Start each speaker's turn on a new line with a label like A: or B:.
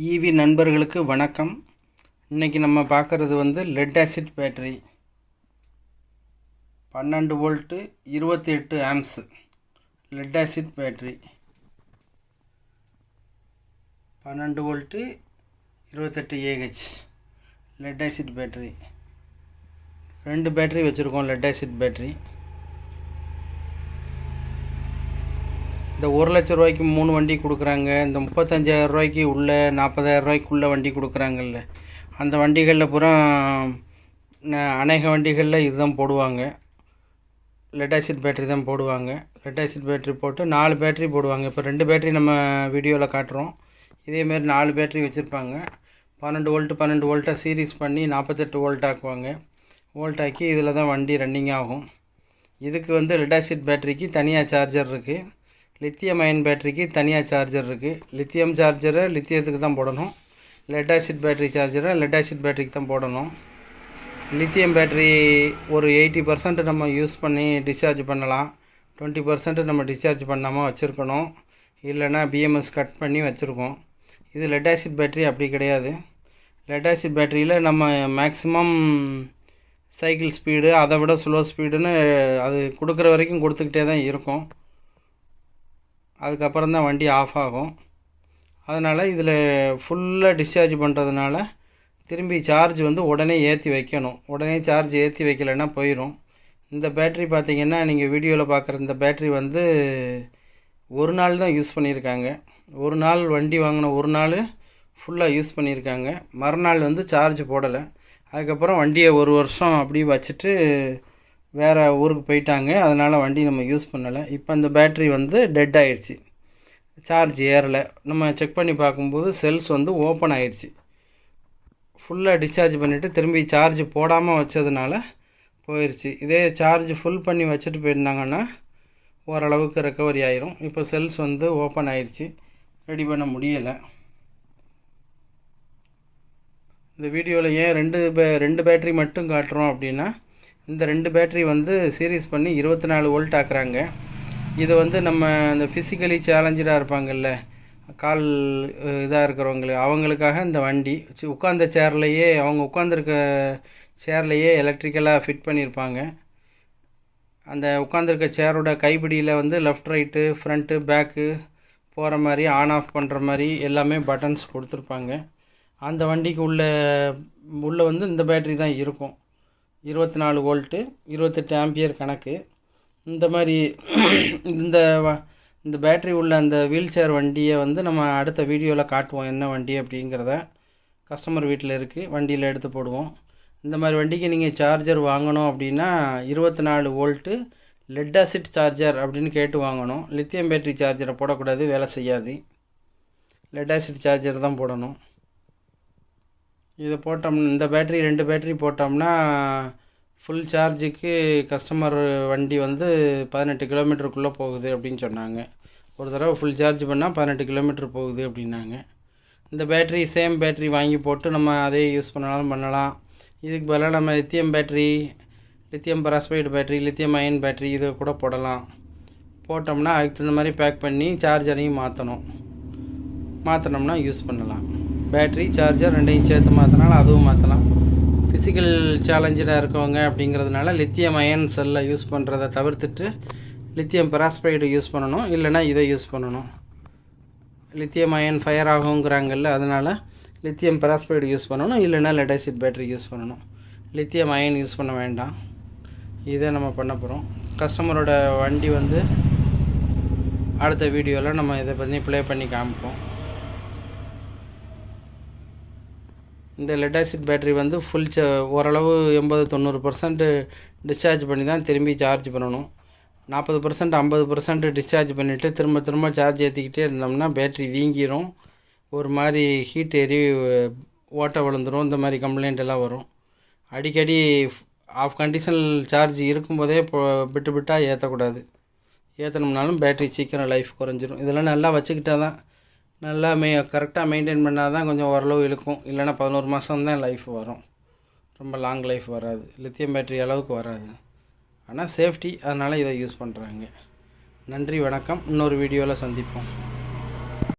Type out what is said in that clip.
A: EV நண்பர்களுக்கு வணக்கம். இன்றைக்கி நம்ம பார்க்குறது வந்து let acid battery 12 volt 28 amps let acid battery 12 volt 28 AH let acid battery. 2 battery வச்சுருக்கோம். லெட் ஆசிட் பேட்டரி இந்த 1 லட்ச ரூபாய்க்கு 3 வண்டி கொடுக்குறாங்க. இந்த 35,000 ரூபாய்க்கு உள்ள 40,000 ரூபாய்க்குள்ளே வண்டி கொடுக்குறாங்கல்ல, அந்த வண்டிகளில் பூரா அநேக வண்டிகளில் இதுதான் போடுவாங்க. லெட் ஆசிட் பேட்டரி தான் போடுவாங்க. லெட் ஆசிட் பேட்டரி போட்டு 4 பேட்டரி போடுவாங்க. இப்போ 2 பேட்டரி நம்ம வீடியோவில் காட்டுறோம். இதேமாரி 4 பேட்டரி வச்சுருப்பாங்க. 12 வோல்ட்டை சீரீஸ் பண்ணி 48 வோல்ட் ஆக்குவாங்க. வோல்ட் ஆக்கி இதில் தான் வண்டி ரன்னிங் ஆகும். இதுக்கு வந்து லெட் ஆசிட் பேட்டரிக்கு தனியாக சார்ஜர் இருக்குது. லித்தியம் அயன் பேட்டரிக்கு தனியாக சார்ஜர் இருக்குது. லித்தியம் சார்ஜரை லித்தியத்துக்கு தான் போடணும். லெட் ஆசிட் பேட்டரி சார்ஜரை லெட் ஆசிட் பேட்டரிக்கு தான் போடணும். லித்தியம் பேட்டரி ஒரு 80% நம்ம யூஸ் பண்ணி டிஸ்சார்ஜ் பண்ணலாம். 20% நம்ம டிஸ்சார்ஜ் பண்ணாமல் வச்சுருக்கணும். இல்லைனா பிஎம்எஸ் கட் பண்ணி வச்சுருக்கோம். இது லெட் ஆசிட் பேட்டரி அப்படி கிடையாது. லெட் ஆசிட் பேட்டரியில் நம்ம மேக்ஸிமம் சைக்கிள் ஸ்பீடு அதை விட ஸ்லோ ஸ்பீடுன்னு அது கொடுக்குற வரைக்கும் கொடுத்துக்கிட்டே தான் இருக்கும். அதுக்கப்புறம் தான் வண்டி ஆஃப் ஆகும். அதனால் இதில் ஃபுல்லாக டிஸ்சார்ஜ் பண்ணுறதுனால திரும்பி சார்ஜ் வந்து உடனே ஏற்றி வைக்கணும். உடனே சார்ஜ் ஏற்றி வைக்கலைன்னா போயிடும். இந்த பேட்ரி பார்த்திங்கன்னா நீங்கள் வீடியோவில் பார்க்குற இந்த பேட்ரி வந்து ஒரு நாள் தான் யூஸ் பண்ணியிருக்காங்க. ஒரு நாள் வண்டி வாங்கின ஒரு நாள் ஃபுல்லாக யூஸ் பண்ணியிருக்காங்க. மறுநாள் வந்து சார்ஜ் போடலை. அதுக்கப்புறம் வண்டியை 1 வருஷம் அப்படி வச்சுட்டு வேறு ஊருக்கு போயிட்டாங்க. அதனால் வண்டி நம்ம யூஸ் பண்ணலை. இப்போ அந்த பேட்ரி வந்து டெட் ஆகிடுச்சு. சார்ஜ் ஏறலை. நம்ம செக் பண்ணி பார்க்கும்போது செல்ஸ் வந்து ஓப்பன் ஆகிடுச்சு. ஃபுல்லாக டிஸ்சார்ஜ் பண்ணிவிட்டு திரும்பி சார்ஜ் போடாமல் வச்சதுனால போயிடுச்சு. இதே சார்ஜ் ஃபுல் பண்ணி வச்சுட்டு போயிருந்தாங்கன்னா ஓரளவுக்கு ரெக்கவரி ஆயிரும். இப்போ செல்ஸ் வந்து ஓப்பன் ஆகிடுச்சு. ரெடி பண்ண முடியலை. இந்த வீடியோவில் ஏன் ரெண்டு பேட்ரி மட்டும் காட்டுறோம் அப்படின்னா, இந்த 2 பேட்ரி வந்து சீரீஸ் பண்ணி 24 வோல்ட் ஆக்குறாங்க. இது வந்து நம்ம இந்த ஃபிசிக்கலி சேலஞ்சடாக இருப்பாங்கல்ல, கால் இதாக இருக்கிறவங்களுக்கு அவங்களுக்காக இந்த வண்டி உட்கார்ந்த சேர்லையே அவங்க உட்காந்துருக்க சேர்லையே எலக்ட்ரிக்கலாக ஃபிட் பண்ணியிருப்பாங்க. அந்த உட்காந்துருக்க சேரோட கைப்பிடியில் வந்து லெஃப்ட் ரைட்டு ஃப்ரண்ட்டு பேக்கு போகிற மாதிரி ஆன் ஆஃப் பண்ணுற மாதிரி எல்லாமே பட்டன்ஸ் கொடுத்துருப்பாங்க. அந்த வண்டிக்கு உள்ள வந்து இந்த பேட்ரி தான் இருக்கும். 24 வோல்ட்டு 28 ஆம்பியர் கணக்கு. இந்த மாதிரி இந்த பேட்ரி உள்ள அந்த வீல் சேர் வண்டியை வந்து நம்ம அடுத்த வீடியோவில் காட்டுவோம். என்ன வண்டி அப்படிங்கிறத கஸ்டமர் வீட்டில் இருக்குது, வண்டியில் எடுத்து போடுவோம். இந்த மாதிரி வண்டிக்கு நீங்கள் சார்ஜர் வாங்கணும் அப்படின்னா 24 வோல்ட்டு லெட் ஆசிட் சார்ஜர் அப்படின்னு கேட்டு வாங்கணும். லித்தியம் பேட்டரி சார்ஜரை போடக்கூடாது, வேலை செய்யாது. லெட் ஆசிட் சார்ஜர் தான் போடணும். இதை போட்டோம்னா இந்த பேட்ரி 2 பேட்ரி போட்டோம்னா ஃபுல் சார்ஜுக்கு கஸ்டமர் வண்டி வந்து 18 கிலோமீட்டருக்குள்ளே போகுது அப்படின்னு சொன்னாங்க. ஒரு தடவை ஃபுல் சார்ஜ் பண்ணால் 18 கிலோமீட்டர் போகுது அப்படின்னாங்க. இந்த பேட்ரி சேம் பேட்ரி வாங்கி போட்டு நம்ம அதே யூஸ் பண்ணலாம். இதுக்கு பதிலாக நம்ம lithium peroxide battery, lithium ion battery இதை கூட போடலாம். போட்டோம்னா அதுக்கு தகுந்த மாதிரி பேக் பண்ணி சார்ஜரையும் மாற்றினோம்னா யூஸ் பண்ணலாம். பேட்ரி சார்ஜர் 2ஐயும் சேர்த்து மாற்றினாலும் அதுவும் மாற்றலாம். ஃபிசிக்கல் சேலஞ்சடாக இருக்கவங்க அப்படிங்கிறதுனால லித்தியம் அயன் செல்லை யூஸ் பண்ணுறதை தவிர்த்துட்டு லித்தியம் பெராக்சைடு யூஸ் பண்ணணும். இல்லைனா இதை யூஸ் பண்ணணும். லித்தியம் அயன் ஃபயர் ஆகுங்கிறாங்கல்ல, அதனால் லித்தியம் பெராக்சைடு யூஸ் பண்ணணும். இல்லைனா லெட் ஆசிட் பேட்டரி யூஸ் பண்ணணும். லித்தியம் அயன் யூஸ் பண்ண வேண்டாம். இதை நம்ம பண்ண போகிறோம். கஸ்டமரோட வண்டி வந்து அடுத்த வீடியோவில் நம்ம இதை பற்றி ப்ளே பண்ணி காமிப்போம். இந்த லெட் ஆசிட் பேட்டரி வந்து ஓரளவு 80-90% டிஸ்சார்ஜ் பண்ணி தான் திரும்பி சார்ஜ் பண்ணணும். 40% 50% டிஸ்சார்ஜ் பண்ணிவிட்டு திரும்ப சார்ஜ் ஏற்றிக்கிட்டே இருந்தோம்னா பேட்ரி வீங்கிரும். ஒரு மாதிரி ஹீட் ஏறி ஓட்டை விழுந்துடும். இந்த மாதிரி கம்ப்ளைண்ட் எல்லாம் வரும். அடிக்கடி ஆஃப் கண்டிஷன் சார்ஜ் இருக்கும்போதே விட்டால் ஏற்றக்கூடாது. ஏற்றினோம்னாலும் பேட்ரி சீக்கிரம் லைஃப் குறைஞ்சிரும். இதெல்லாம் நல்லா வச்சுக்கிட்டா தான், நல்லா கரெக்டாக மெயின்டைன் பண்ணால் தான் கொஞ்சம் ஓரளவு இழுக்கும். இல்லைனா 11 மாதம் தான் லைஃப் வரும். ரொம்ப லாங் லைஃப் வராது. லித்தியம் பேட்டரி அளவுக்கு வராது. ஆனால் சேஃப்டி, அதனால் இதை யூஸ் பண்ணுறாங்க. நன்றி, வணக்கம். இன்னொரு வீடியோவில் சந்திப்போம்.